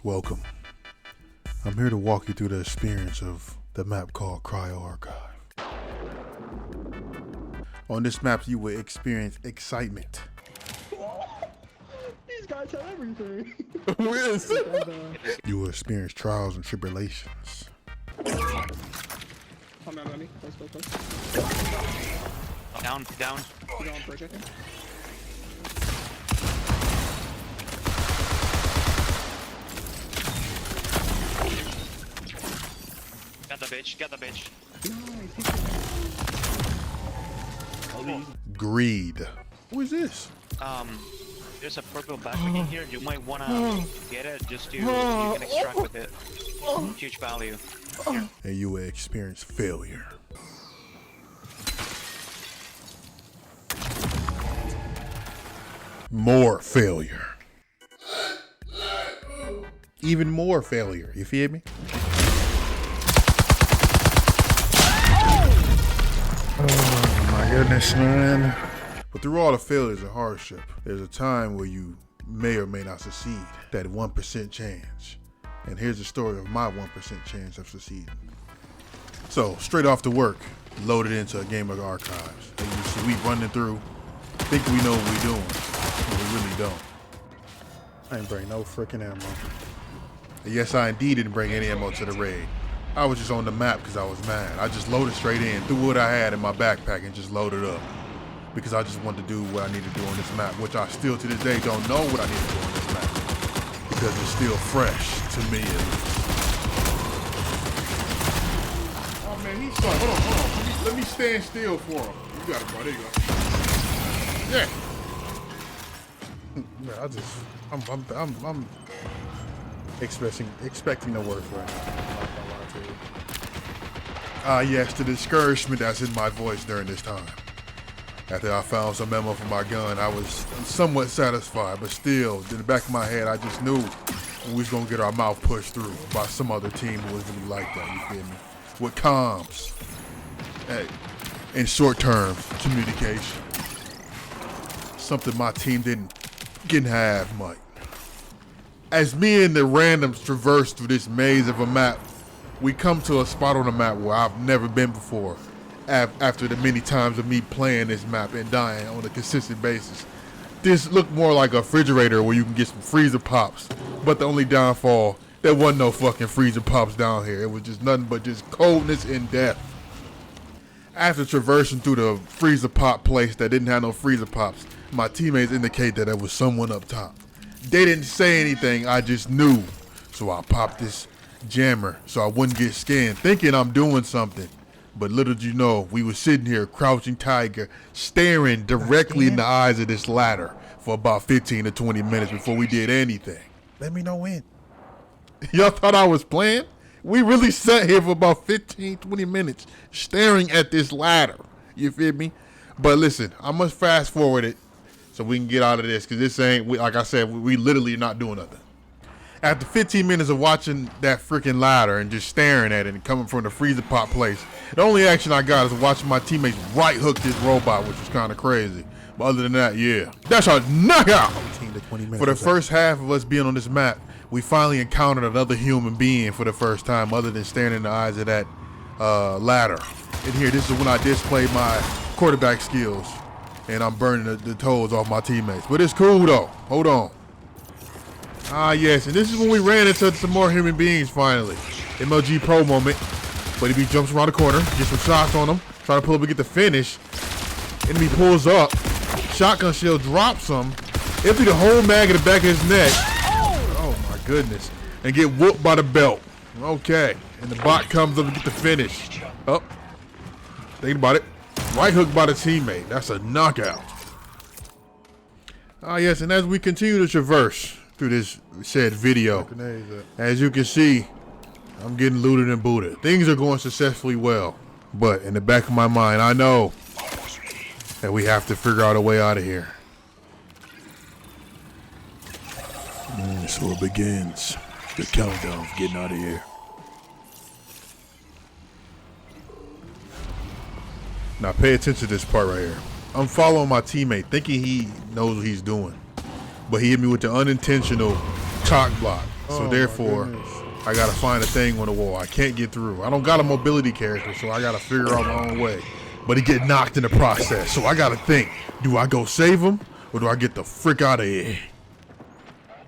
Welcome. I'm here to walk you through the experience of the map called Cryo Archive. On this map, you will experience excitement. These guys have everything. You will experience trials and tribulations. Come down, buddy. Close. Down. You going for a second? Get the bitch. Nice. Greed. Who is this? There's a purple backpack in here. You might wanna get it just to you can extract with it. Huge value. Here. And you will experience failure. More failure. Even more failure. You feel me? Oh my goodness, man. But through all the failures and hardship, there's a time where you may or may not succeed. That 1% chance. And here's the story of my 1% chance of succeeding. So, straight off to work, loaded into a game of archives. And you see, we running through, think we know what we're doing, but we really don't. I ain't bring no freaking ammo. And yes, I indeed didn't bring any ammo to the raid. I was just on the map because I was mad. I just loaded straight in, threw what I had in my backpack and just loaded up. Because I just wanted to do what I need to do on this map, which I still to this day don't know what I need to do on this map. Because it's still fresh to me at least. Oh man, he's sorry. Hold on. Let me stand still for him. You got it, bro. There you go. Yeah. I'm expecting the worst right now. Yes, the discouragement that's in my voice during this time. After I found some ammo for my gun, I was somewhat satisfied, but still, in the back of my head, I just knew we was gonna get our mouth pushed through by some other team who was really like that, you feel me? With comms, in short-term communication. Something my team didn't have much. As me and the randoms traverse through this maze of a map, we come to a spot on the map where I've never been before. After the many times of me playing this map and dying on a consistent basis. This looked more like a refrigerator where you can get some freezer pops. But the only downfall, there wasn't no fucking freezer pops down here. It was just nothing but just coldness and death. After traversing through the freezer pop place that didn't have no freezer pops, my teammates indicate that there was someone up top. They didn't say anything, I just knew. So I popped this jammer so I wouldn't get scanned, thinking I'm doing something. But little did you know, we were sitting here, crouching tiger, staring directly in the eyes of this ladder for about 15 to 20 minutes before we did anything. Let me know when. Y'all thought I was playing? We really sat here for about 15, 20 minutes staring at this ladder. You feel me? But listen, I must fast forward it so we can get out of this, because this ain't, like I said, we literally not doing nothing. After 15 minutes of watching that freaking ladder and just staring at it and coming from the freezer pop place, the only action I got is watching my teammates right hook this robot, which was kind of crazy. But other than that, yeah, that's a knockout. 15 to 20 minutes. For the first half of us being on this map, we finally encountered another human being for the first time, other than staring in the eyes of that ladder. And here, this is when I displayed my quarterback skills, and I'm burning the toes off my teammates. But it's cool though. Hold on. Yes, and this is when we ran into some more human beings finally. MLG Pro moment. But if he jumps around the corner, get some shots on him, try to pull up and get the finish. Enemy pulls up, shotgun shell drops him, empty the whole mag in the back of his neck. Oh my goodness. And get whooped by the belt. Okay. And the bot comes up to get the finish. Up. Thinking about it. Right hook by the teammate. That's a knockout. Yes, and as we continue to traverse through this said video, as you can see, I'm getting looted and booted. Things are going successfully well, but in the back of my mind, I know that we have to figure out a way out of here. So it begins. The countdown of getting out of here. Now pay attention to this part right here. I'm following my teammate, thinking he knows what he's doing. But he hit me with the unintentional cock block. So Oh, therefore, my goodness. I gotta find a thing on the wall. I can't get through. I don't got a mobility character, so I gotta figure out my own way. But he get knocked in the process, so I gotta think, do I go save him, or do I get the frick out of here?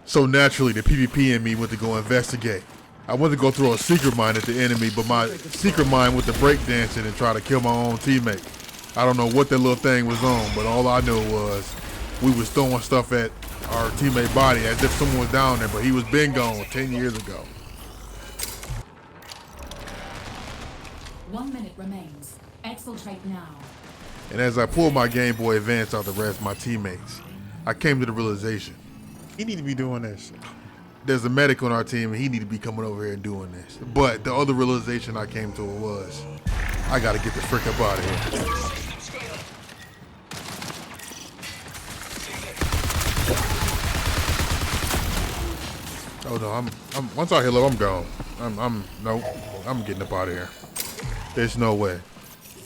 So naturally, the PvP in me went to go investigate. I went to go throw a secret mine at the enemy, but my secret mine went to breakdancing and try to kill my own teammate. I don't know what that little thing was on, but all I knew was we was throwing stuff at our teammate body as if someone was down there, but he was been gone 10 years ago. 1 minute remains. Exfiltrate now. And as I pulled my Game Boy Advance out to rest my teammates, I came to the realization, He need to be doing this. there's a medic on our team and he need to be coming over here and doing this. But the other realization I came to was, I gotta get the frick up out of here. Oh no, I'm once I heal up, I'm gone. Nope, I'm getting up out of here. There's no way.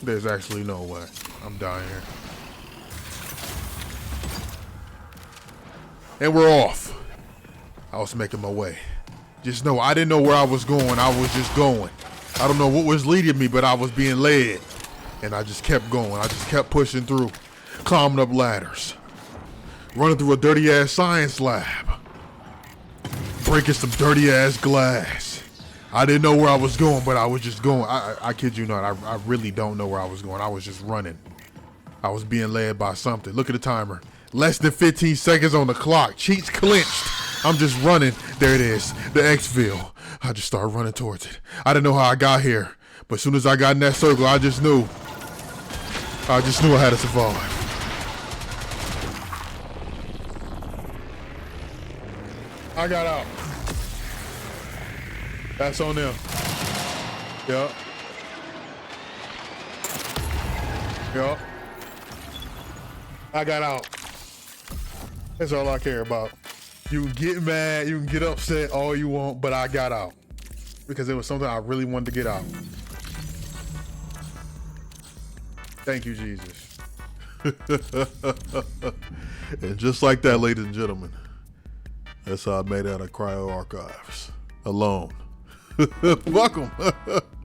There's actually no way. I'm dying here. And we're off. I was making my way. Just know I didn't know where I was going. I was just going. I don't know what was leading me, but I was being led. And I just kept going. I just kept pushing through, climbing up ladders, running through a dirty ass science lab, breaking some dirty ass glass. I didn't know where I was going, but I was just going. I kid you not. I really don't know where I was going. I was just running. I was being led by something. Look at the timer. Less than 15 seconds on the clock. Cheeks clenched. I'm just running. There it is. The exfil. I just started running towards it. I didn't know how I got here, but as soon as I got in that circle, I just knew I had to survive. I got out. That's on them. Yup. Yup. I got out. That's all I care about. You can get mad, you can get upset all you want, but I got out. Because it was something I really wanted to get out. Thank you, Jesus. And just like that, ladies and gentlemen, that's how I made out of Cryo Archives. Alone. Welcome.